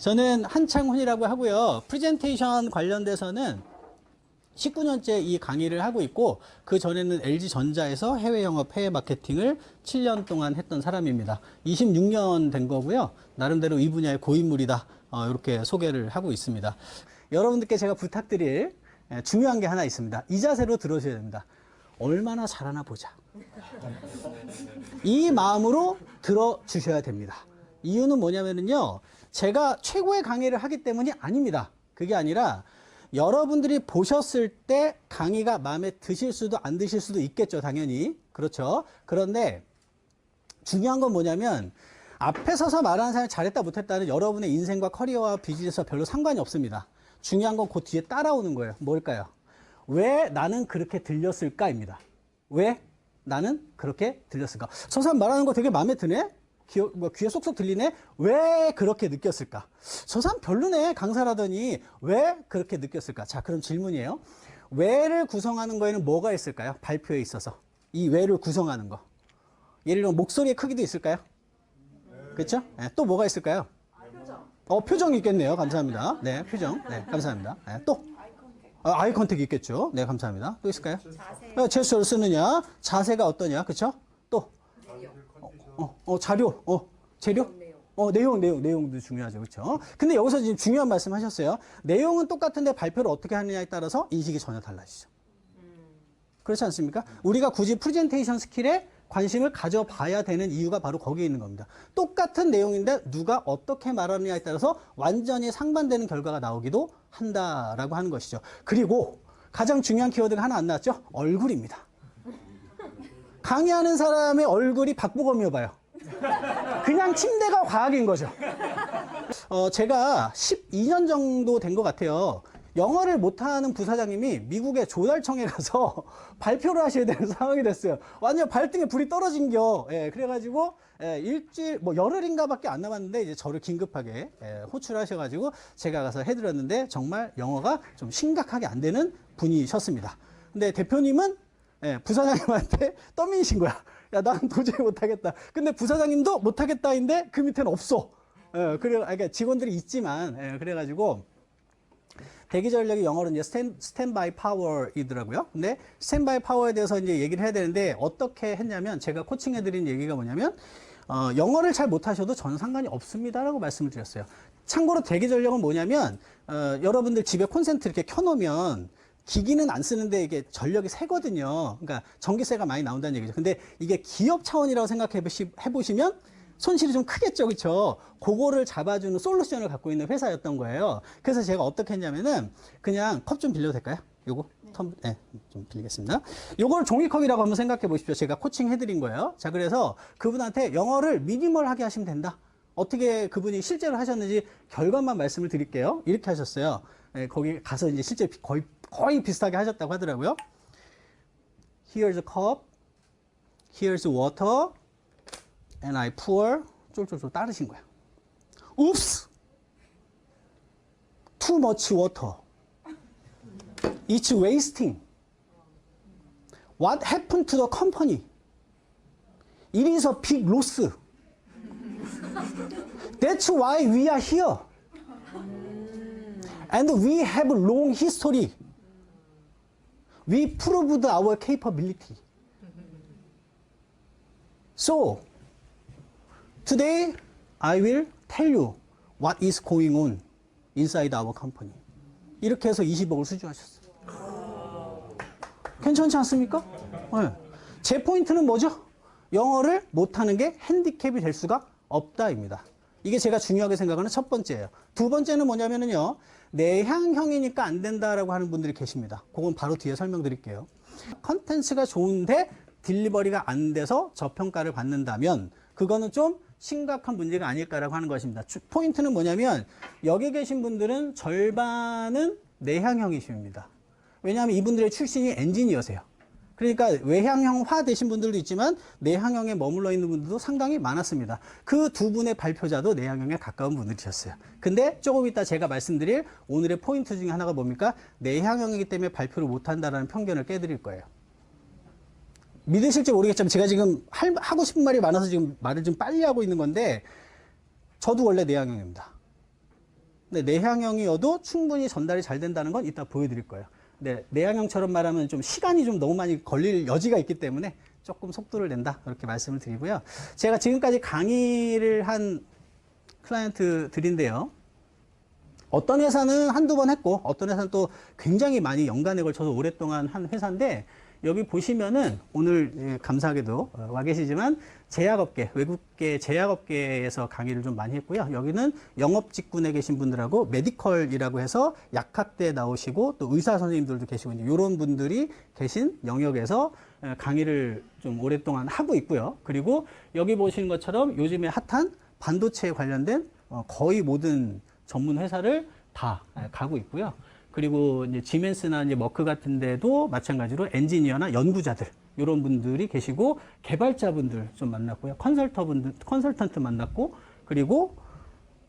저는 한창훈이라고 하고요. 프레젠테이션 관련돼서는 19년째 이 강의를 하고 있고, 그 전에는 LG전자에서 해외 영업, 해외 마케팅을 7년 동안 했던 사람입니다. 26년 된 거고요. 나름대로 이 분야의 고인물이다. 이렇게 소개를 하고 있습니다. 여러분들께 제가 부탁드릴 중요한 게 하나 있습니다. 이 자세로 들어주셔야 됩니다. 얼마나 잘하나 보자. 이 마음으로 들어주셔야 됩니다. 이유는 뭐냐면요. 제가 최고의 강의를 하기 때문이 아닙니다. 그게 아니라 여러분들이 보셨을 때 강의가 마음에 드실 수도 안 드실 수도 있겠죠. 당연히. 그렇죠. 그런데 중요한 건 뭐냐면 앞에 서서 말하는 사람이 잘했다 못했다는 여러분의 인생과 커리어와 비즈니스와 별로 상관이 없습니다. 중요한 건 그 뒤에 따라오는 거예요. 뭘까요? 왜 나는 그렇게 들렸을까입니다. 왜 나는 그렇게 들렸을까? 저 사람 말하는 거 되게 마음에 드네? 귀에 쏙쏙 들리네? 왜 그렇게 느꼈을까? 저 사람 별로네, 강사라더니 왜 그렇게 느꼈을까? 자, 그럼 질문이에요. 왜를 구성하는 거에는 뭐가 있을까요? 발표에 있어서. 이 왜를 구성하는 거. 예를 들면 목소리의 크기도 있을까요? 그렇죠? 네, 또 뭐가 있을까요? 표정이 있겠네요. 감사합니다. 네, 표정. 네, 감사합니다. 네, 또? 아이 컨택이 있겠죠. 네, 감사합니다. 또 있을까요? 자세. 제스처를 쓰느냐, 자세가 어떠냐, 그쵸? 또? 자료, 재료? 내용도 중요하죠. 그쵸? 근데 여기서 지금 중요한 말씀 하셨어요. 내용은 똑같은데 발표를 어떻게 하느냐에 따라서 인식이 전혀 달라지죠. 그렇지 않습니까? 우리가 굳이 프레젠테이션 스킬에 관심을 가져봐야 되는 이유가 바로 거기에 있는 겁니다. 똑같은 내용인데 누가 어떻게 말하느냐에 따라서 완전히 상반되는 결과가 나오기도 한다라고 하는 것이죠. 그리고 가장 중요한 키워드가 하나 안 나왔죠? 얼굴입니다. 강의하는 사람의 얼굴이 박보검이어봐요. 그냥 침대가 과학인 거죠. 제가 12년 정도 된 것 같아요. 영어를 못하는 부사장님이 미국의 조달청에 가서 발표를 하셔야 되는 상황이 됐어요. 완전 발등에 불이 떨어진겨. 예, 그래가지고 일주일, 열흘인가 밖에 안 남았는데 이제 저를 긴급하게 호출하셔가지고 제가 가서 해드렸는데 정말 영어가 좀 심각하게 안 되는 분이셨습니다. 근데 대표님은 부사장님한테 떠밀리신 거야. 야, 난 도저히 못하겠다. 근데 부사장님도 못하겠다인데 그 밑에는 없어. 그러니까 직원들이 있지만, 그래가지고 대기 전력이 영어로 이제 스탠바이 파워이더라고요. 근데 스탠바이 파워에 대해서 이제 얘기를 해야 되는데 어떻게 했냐면 제가 코칭해드린 얘기가 뭐냐면 영어를 잘 못하셔도 전혀 상관이 없습니다라고 말씀을 드렸어요. 참고로 대기 전력은 뭐냐면 여러분들 집에 콘센트 이렇게 켜놓으면 기기는 안 쓰는데 이게 전력이 세거든요. 그러니까 전기세가 많이 나온다는 얘기죠. 근데 이게 기업 차원이라고 생각해 보시면 손실이 좀 크겠죠, 그렇죠? 그거를 잡아주는 솔루션을 갖고 있는 회사였던 거예요. 그래서 제가 어떻게 했냐면은 그냥 컵 좀 빌려도 될까요? 요거 좀 빌리겠습니다. 요걸 종이컵이라고 한번 생각해 보십시오. 제가 코칭 해드린 거예요. 자, 그래서 그분한테 영어를 미니멀하게 하시면 된다. 어떻게 그분이 실제로 하셨는지 결과만 말씀을 드릴게요. 이렇게 하셨어요. 거기 가서 이제 실제 거의 비슷하게 하셨다고 하더라고요. Here's a cup. Here's water. And I pour. 쫄쫄쫄 따르신 거야. Oops! Too much water. It's wasting. What happened to the company? It is a big loss. That's why we are here. And we have a long history. We proved our capability. So, today I will tell you what is going on inside our company. 이렇게 해서 20억을 수주하셨어요. 괜찮지 않습니까? 네. 제 포인트는 뭐죠? 영어를 못하는 게 핸디캡이 될 수가 없다입니다. 이게 제가 중요하게 생각하는 첫 번째예요. 두 번째는 뭐냐면요. 내향형이니까 안 된다라고 하는 분들이 계십니다. 그건 바로 뒤에 설명드릴게요. 컨텐츠가 좋은데 딜리버리가 안 돼서 저평가를 받는다면 그거는 좀 심각한 문제가 아닐까라고 하는 것입니다. 포인트는 뭐냐면 여기 계신 분들은 절반은 내향형이십니다. 왜냐하면 이분들의 출신이 엔지니어세요. 그러니까 외향형화 되신 분들도 있지만 내향형에 머물러 있는 분들도 상당히 많았습니다. 그 두 분의 발표자도 내향형에 가까운 분들이셨어요. 근데 조금 이따 제가 말씀드릴 오늘의 포인트 중에 하나가 뭡니까? 내향형이기 때문에 발표를 못한다라는 편견을 깨드릴 거예요. 믿으실지 모르겠지만 제가 지금 하고 싶은 말이 많아서 지금 말을 좀 빨리 하고 있는 건데 저도 원래 내향형입니다. 근데 내향형이어도 충분히 전달이 잘 된다는 건 이따 보여드릴 거예요. 근데 내향형처럼 말하면 좀 시간이 좀 너무 많이 걸릴 여지가 있기 때문에 조금 속도를 낸다. 이렇게 말씀을 드리고요. 제가 지금까지 강의를 한 클라이언트들인데요. 어떤 회사는 한두 번 했고 어떤 회사는 또 굉장히 많이 연간에 걸쳐서 오랫동안 한 회사인데 여기 보시면은 오늘 감사하게도 와 계시지만 제약업계, 외국계 제약업계에서 강의를 좀 많이 했고요. 여기는 영업 직군에 계신 분들하고 메디컬이라고 해서 약학대 나오시고 또 의사 선생님들도 계시고 이런 분들이 계신 영역에서 강의를 좀 오랫동안 하고 있고요. 그리고 여기 보시는 것처럼 요즘에 핫한 반도체에 관련된 거의 모든 전문 회사를 다 가고 있고요. 그리고 이제 지멘스나 이제 머크 같은 데도 마찬가지로 엔지니어나 연구자들 이런 분들이 계시고 개발자분들 좀 만났고요. 컨설턴트 만났고 그리고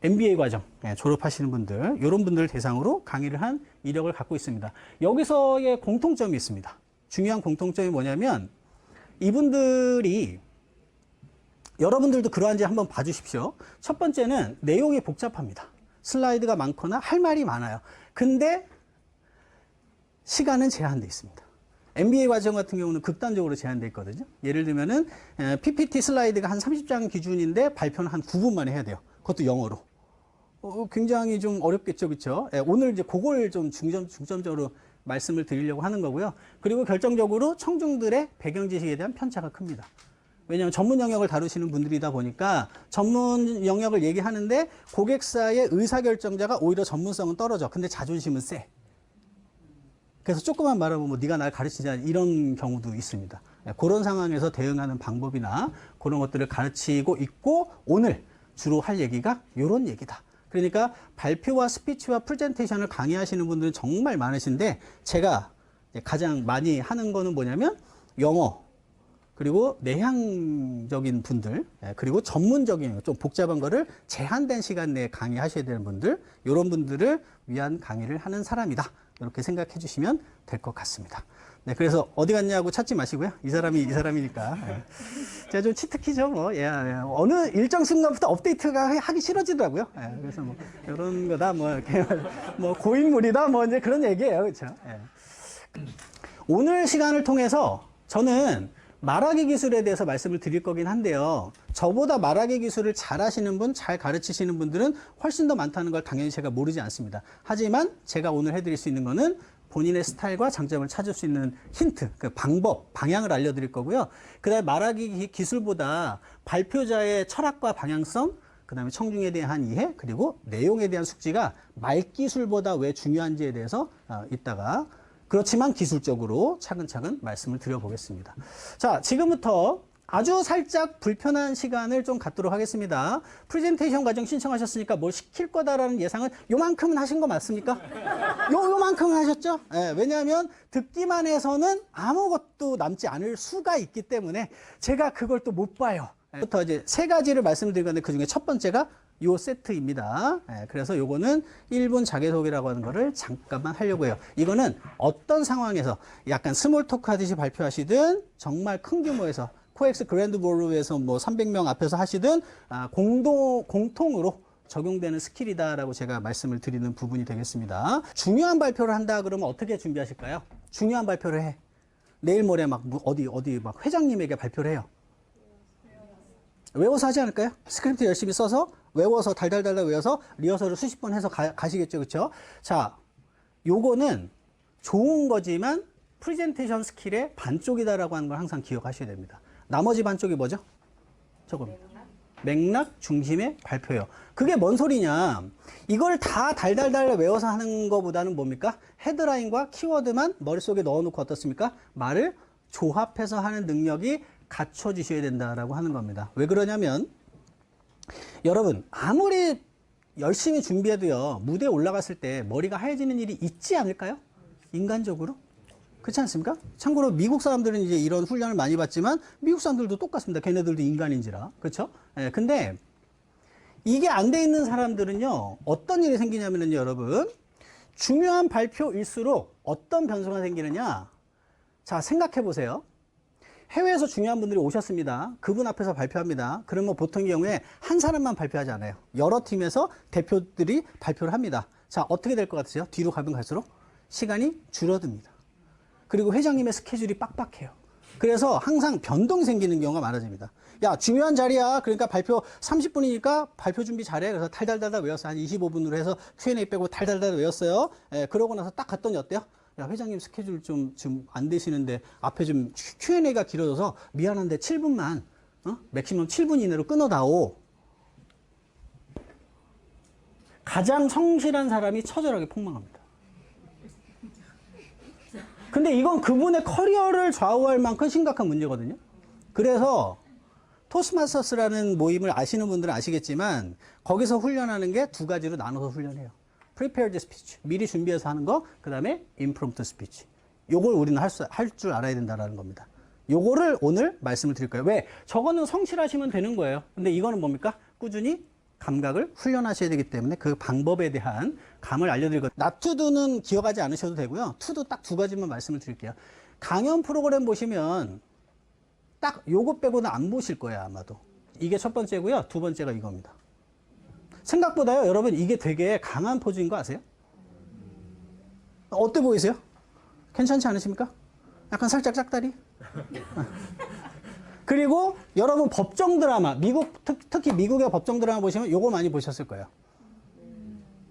MBA 과정 졸업하시는 분들 이런 분들 대상으로 강의를 한 이력을 갖고 있습니다. 여기서의 공통점이 있습니다. 중요한 공통점이 뭐냐면 이분들이 여러분들도 그러한지 한번 봐주십시오. 첫 번째는 내용이 복잡합니다. 슬라이드가 많거나 할 말이 많아요. 근데 시간은 제한되어 있습니다. MBA 과정 같은 경우는 극단적으로 제한되어 있거든요. 예를 들면은 PPT 슬라이드가 한 30장 기준인데 발표는 한 9분 만에 해야 돼요. 그것도 영어로. 굉장히 좀 어렵겠죠, 그렇죠? 오늘 이제 그걸 좀 중점적으로 말씀을 드리려고 하는 거고요. 그리고 결정적으로 청중들의 배경 지식에 대한 편차가 큽니다. 왜냐하면 전문 영역을 다루시는 분들이다 보니까 전문 영역을 얘기하는데 고객사의 의사결정자가 오히려 전문성은 떨어져. 근데 자존심은 세. 그래서 조금만 말하면 뭐 네가 날 가르치자 이런 경우도 있습니다. 그런 상황에서 대응하는 방법이나 그런 것들을 가르치고 있고 오늘 주로 할 얘기가 이런 얘기다. 그러니까 발표와 스피치와 프레젠테이션을 강의하시는 분들은 정말 많으신데 제가 가장 많이 하는 거는 뭐냐면 영어 그리고 내향적인 분들 그리고 전문적인 좀 복잡한 거를 제한된 시간 내에 강의하셔야 되는 분들 이런 분들을 위한 강의를 하는 사람이다. 이렇게 생각해 주시면 될 것 같습니다. 네, 그래서 어디 갔냐고 찾지 마시고요. 이 사람이니까. 제가 좀 치트키죠, 뭐. 어느 일정 순간부터 업데이트가 하기 싫어지더라고요. 그래서 뭐, 이런 거다, 뭐, 이렇게, 뭐, 고인물이다, 뭐, 이제 그런 얘기예요. 그렇죠? 오늘 시간을 통해서 저는 말하기 기술에 대해서 말씀을 드릴 거긴 한데요. 저보다 말하기 기술을 잘 하시는 분, 잘 가르치시는 분들은 훨씬 더 많다는 걸 당연히 제가 모르지 않습니다. 하지만 제가 오늘 해드릴 수 있는 거는 본인의 스타일과 장점을 찾을 수 있는 힌트, 그 방법, 방향을 알려드릴 거고요. 그 다음에 말하기 기술보다 발표자의 철학과 방향성, 그 다음에 청중에 대한 이해, 그리고 내용에 대한 숙지가 말기술보다 왜 중요한지에 대해서 이따가 그렇지만 기술적으로 차근차근 말씀을 드려보겠습니다. 자, 지금부터 아주 살짝 불편한 시간을 좀 갖도록 하겠습니다. 프레젠테이션 과정 신청하셨으니까 뭘 시킬 거다라는 예상은 요만큼은 하신 거 맞습니까? 요만큼은 하셨죠? 왜냐하면 듣기만 해서는 아무것도 남지 않을 수가 있기 때문에 제가 그걸 또 못 봐요. 부터 이제 세 가지를 말씀드릴 건데 그 중에 첫 번째가 요 세트입니다. 그래서 요거는 1분 자기소개라고 하는 거를 잠깐만 하려고 해요. 이거는 어떤 상황에서 약간 스몰 토크 하듯이 발표하시든 정말 큰 규모에서 코엑스 그랜드 볼룸에서 뭐 300명 앞에서 하시든 공통으로 적용되는 스킬이다라고 제가 말씀을 드리는 부분이 되겠습니다. 중요한 발표를 한다 그러면 어떻게 준비하실까요? 중요한 발표를 해. 내일 모레 막 어디 막 회장님에게 발표를 해요. 외워서 하지 않을까요? 스크립트 열심히 써서 외워서 달달달 외워서 리허설을 수십 번 해서 가시겠죠, 그렇죠? 자, 요거는 좋은 거지만 프레젠테이션 스킬의 반쪽이다라고 하는 걸 항상 기억하셔야 됩니다. 나머지 반쪽이 뭐죠? 저겁니다. 맥락 중심의 발표예요. 그게 뭔 소리냐? 이걸 다 달달달 외워서 하는 것보다는 뭡니까? 헤드라인과 키워드만 머릿속에 넣어놓고 어떻습니까? 말을 조합해서 하는 능력이 갖춰지셔야 된다라고 하는 겁니다. 왜 그러냐면 여러분 아무리 열심히 준비해도요 무대에 올라갔을 때 머리가 하얘지는 일이 있지 않을까요? 인간적으로 그렇지 않습니까? 참고로 미국 사람들은 이제 이런 훈련을 많이 받지만 미국 사람들도 똑같습니다. 걔네들도 인간인지라 그렇죠? 근데 이게 안 돼 있는 사람들은요 어떤 일이 생기냐면요 여러분 중요한 발표일수록 어떤 변수가 생기느냐 자 생각해 보세요. 해외에서 중요한 분들이 오셨습니다. 그분 앞에서 발표합니다. 그러면 보통 경우에 한 사람만 발표하지 않아요. 여러 팀에서 대표들이 발표를 합니다. 자, 어떻게 될 것 같으세요? 뒤로 가면 갈수록 시간이 줄어듭니다. 그리고 회장님의 스케줄이 빡빡해요. 그래서 항상 변동이 생기는 경우가 많아집니다. 야, 중요한 자리야. 그러니까 발표 30분이니까 발표 준비 잘해. 그래서 달달달달 외웠어. 한 25분으로 해서 Q&A 빼고 달달달 외웠어요. 예, 그러고 나서 딱 갔더니 어때요? 야, 회장님 스케줄 좀 안 되시는데 앞에 좀 Q&A가 길어져서 미안한데 7분만, 맥시멈 7분 이내로 끊어다오. 가장 성실한 사람이 처절하게 폭망합니다. 근데 이건 그분의 커리어를 좌우할 만큼 심각한 문제거든요. 그래서 토스트마스터스라는 모임을 아시는 분들은 아시겠지만 거기서 훈련하는 게 두 가지로 나눠서 훈련해요. Prepared speech, 미리 준비해서 하는 거, 그 다음에 impromptu speech. 요걸 우리는 할 줄 알아야 된다는 겁니다. 요거를 오늘 말씀을 드릴 거예요. 왜? 저거는 성실하시면 되는 거예요. 근데 이거는 뭡니까? 꾸준히 감각을 훈련하셔야 되기 때문에 그 방법에 대한 감을 알려드리거든요. 나투두는 기억하지 않으셔도 되고요. 투도 딱 두 가지만 말씀을 드릴게요. 강연 프로그램 보시면 딱 요거 빼고는 안 보실 거예요, 아마도. 이게 첫 번째고요. 두 번째가 이겁니다. 생각보다요, 여러분, 이게 되게 강한 포즈인 거 아세요? 어때 보이세요? 괜찮지 않으십니까? 약간 살짝 짝다리? 그리고 여러분 법정 드라마, 특히 미국의 법정 드라마 보시면 요거 많이 보셨을 거예요.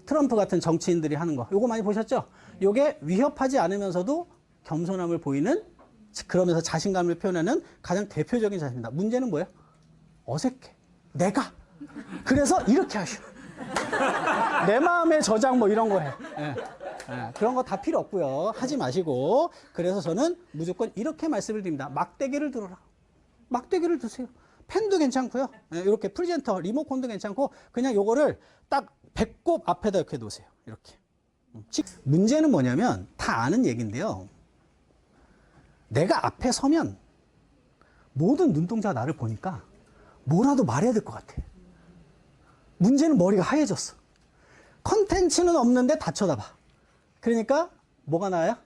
트럼프 같은 정치인들이 하는 거. 요거 많이 보셨죠? 요게 위협하지 않으면서도 겸손함을 보이는, 그러면서 자신감을 표현하는 가장 대표적인 자세입니다. 문제는 뭐예요? 어색해. 내가. 그래서 이렇게 하셔. 내 마음의 저장 뭐 이런 거 해. 예. 예. 그런 거 다 필요 없고요. 하지 마시고. 그래서 저는 무조건 이렇게 말씀을 드립니다. 막대기를 들어라. 막대기를 드세요. 펜도 괜찮고요. 예, 이렇게 프리젠터, 리모컨도 괜찮고 그냥 요거를 딱 배꼽 앞에다 이렇게 놓으세요. 이렇게. 문제는 뭐냐면 다 아는 얘기인데요. 내가 앞에 서면 모든 눈동자가 나를 보니까 뭐라도 말해야 될 것 같아. 문제는 머리가 하얘졌어. 컨텐츠는 없는데 다 쳐다봐. 그러니까 뭐가 나와요?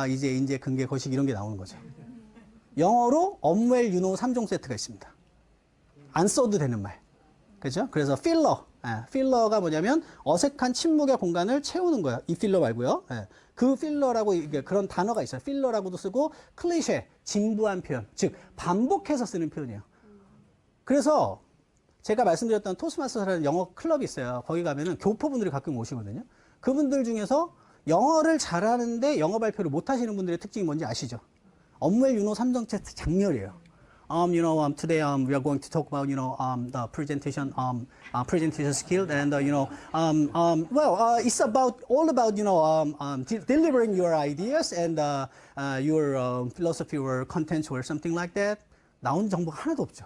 이제, 근계, 거식 이런 게 나오는 거죠. 영어로 엄웰, 유노 3종 세트가 있습니다. 안 써도 되는 말. 그죠? 그래서 필러. 필러가 뭐냐면 어색한 침묵의 공간을 채우는 거예요. 이 필러 말고요. 그 필러라고 그런 단어가 있어요. 필러라고도 쓰고 클리셰, 진부한 표현. 즉 반복해서 쓰는 표현이에요. 그래서 제가 말씀드렸던 토스트마스터스라는 영어 클럽이 있어요. 거기 가면은 교포분들이 가끔 오시거든요. 그분들 중에서 영어를 잘하는데 영어 발표를 못 하시는 분들의 특징이 뭔지 아시죠? 엄웰 유노 3종 세트 장렬이에요. Today we are going to talk about the presentation presentation skill and it's about all about delivering your ideas and your philosophy or content or something like that. 나온 정보가 하나도 없죠.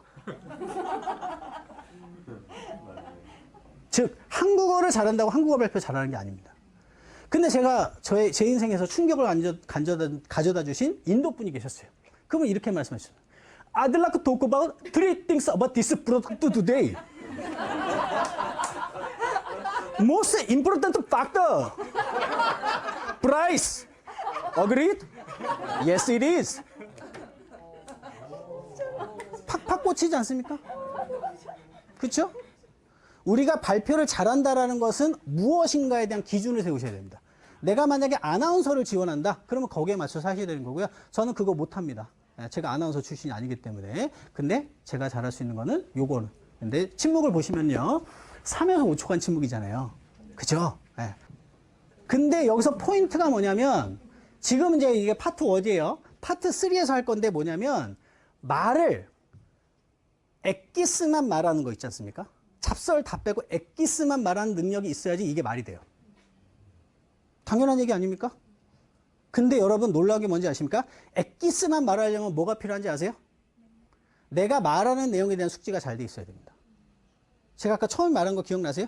즉 한국어를 잘한다고 한국어 발표 잘하는 게 아닙니다. 근데 제가 제 인생에서 충격을 가져다 주신 인도 분이 계셨어요. 그분 이렇게 말씀하셨어요. I'd like to talk about three things about this product today. Most important factor. Price. Agreed? Yes, it is. 팍팍 꽂히지 않습니까? 그렇죠? 우리가 발표를 잘한다라는 것은 무엇인가에 대한 기준을 세우셔야 됩니다. 내가 만약에 아나운서를 지원한다? 그러면 거기에 맞춰서 하셔야 되는 거고요. 저는 그거 못합니다. 제가 아나운서 출신이 아니기 때문에. 근데 제가 잘할 수 있는 거는 요거는. 근데 침묵을 보시면요. 3에서 5초간 침묵이잖아요. 그죠? 네. 근데 여기서 포인트가 뭐냐면 지금 이제 이게 파트 1이에요. 파트 3에서 할 건데 뭐냐면 말을 엑기스만 말하는 거 있지 않습니까? 잡설 다 빼고 엑기스만 말하는 능력이 있어야지 이게 말이 돼요. 당연한 얘기 아닙니까? 근데 여러분 놀라운 게 뭔지 아십니까? 엑기스만 말하려면 뭐가 필요한지 아세요? 내가 말하는 내용에 대한 숙지가 잘 돼 있어야 됩니다. 제가 아까 처음 말한 거 기억나세요?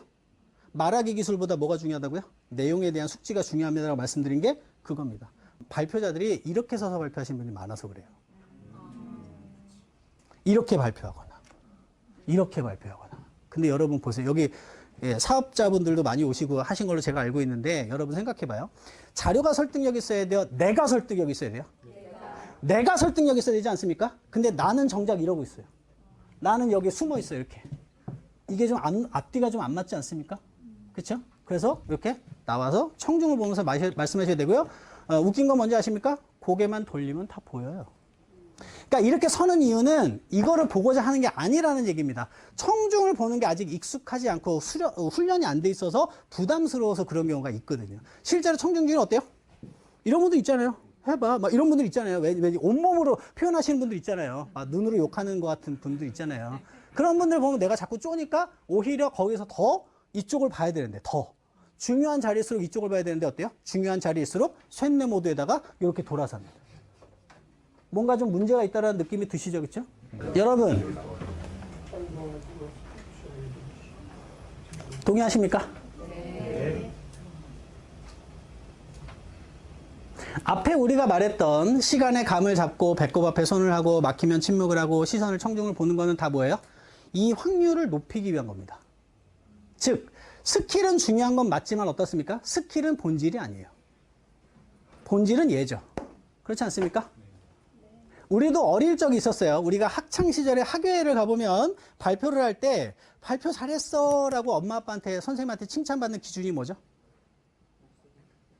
말하기 기술보다 뭐가 중요하다고요? 내용에 대한 숙지가 중요합니다라고 말씀드린 게 그겁니다. 발표자들이 이렇게 서서 발표하시는 분이 많아서 그래요. 이렇게 발표하거나 이렇게 발표하거나. 근데 여러분 보세요. 여기 사업자분들도 많이 오시고 하신 걸로 제가 알고 있는데 여러분 생각해봐요. 자료가 설득력 있어야 돼요? 내가 설득력 있어야 돼요? 내가 설득력 있어야 되지 않습니까? 근데 나는 정작 이러고 있어요. 나는 여기 숨어 있어요, 이렇게. 이게 좀 앞뒤가 좀 안 맞지 않습니까? 그렇죠? 그래서 이렇게 나와서 청중을 보면서 말씀하셔야 되고요. 웃긴 건 뭔지 아십니까? 고개만 돌리면 다 보여요. 그러니까 이렇게 서는 이유는 이거를 보고자 하는 게 아니라는 얘기입니다. 청중을 보는 게 아직 익숙하지 않고 훈련이 안 돼 있어서 부담스러워서 그런 경우가 있거든요. 실제로 청중 중에 어때요? 이런 분들 있잖아요. 해봐. 막 이런 분들 있잖아요. 왜 온몸으로 표현하시는 분들 있잖아요. 막 눈으로 욕하는 것 같은 분들 있잖아요. 그런 분들 보면 내가 자꾸 쪼니까 오히려 거기서 더 이쪽을 봐야 되는데 더 중요한 자리일수록 이쪽을 봐야 되는데 어때요? 중요한 자리일수록 쇳내 모드에다가 이렇게 돌아섭니다. 뭔가 좀 문제가 있다는 느낌이 드시죠, 그렇죠? 여러분 동의하십니까? 네. 앞에 우리가 말했던 시간의 감을 잡고 배꼽 앞에 손을 하고 막히면 침묵을 하고 시선을 청중을 보는 거는 다 뭐예요? 이 확률을 높이기 위한 겁니다. 즉 스킬은 중요한 건 맞지만 어떻습니까? 스킬은 본질이 아니에요. 본질은 예죠. 그렇지 않습니까? 우리도 어릴 적이 있었어요. 우리가 학창시절에 학교회를 가보면 발표를 할 때 발표 잘했어 라고 엄마 아빠한테 선생님한테 칭찬받는 기준이 뭐죠?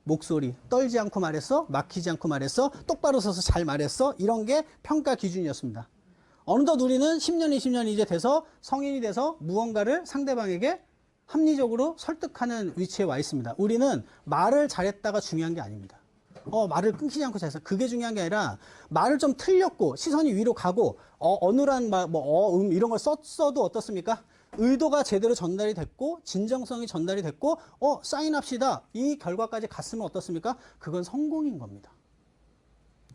목소리. 떨지 않고 말했어, 막히지 않고 말했어, 똑바로 서서 잘 말했어, 이런 게 평가 기준이었습니다. 어느덧 우리는 10년, 20년이 이제 돼서 성인이 돼서 무언가를 상대방에게 합리적으로 설득하는 위치에 와 있습니다. 우리는 말을 잘했다가 중요한 게 아닙니다. 말을 끊기지 않고 잘했어. 그게 중요한 게 아니라 말을 좀 틀렸고 시선이 위로 가고 어눌한 말, 이런 걸 썼어도 어떻습니까? 의도가 제대로 전달이 됐고 진정성이 전달이 됐고 사인합시다. 이 결과까지 갔으면 어떻습니까? 그건 성공인 겁니다.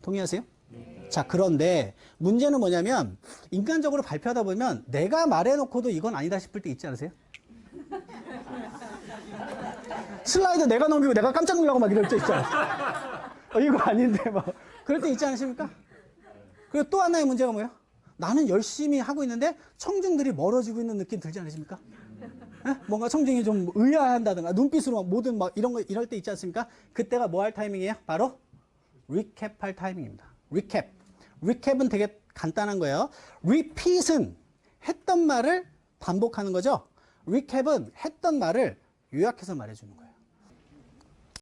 동의하세요? 네. 자, 그런데 문제는 뭐냐면 인간적으로 발표하다 보면 내가 말해놓고도 이건 아니다 싶을 때 있지 않으세요? 슬라이드 내가 넘기고 내가 깜짝 놀라고 막 이럴 때 있잖아요. 이거 아닌데 막 그럴 때 있지 않으십니까? 그리고 또 하나의 문제가 뭐예요? 나는 열심히 하고 있는데 청중들이 멀어지고 있는 느낌 들지 않으십니까? 뭔가 청중이 좀 의아해한다든가 눈빛으로 뭐든 막 이런 거 이럴 때 있지 않습니까? 그때가 뭐 할 타이밍이에요? 바로 리캡 할 타이밍입니다. 리캡. 리캡은 되게 간단한 거예요. repeat은 했던 말을 반복하는 거죠. 리캡은 했던 말을 요약해서 말해주는 거예요.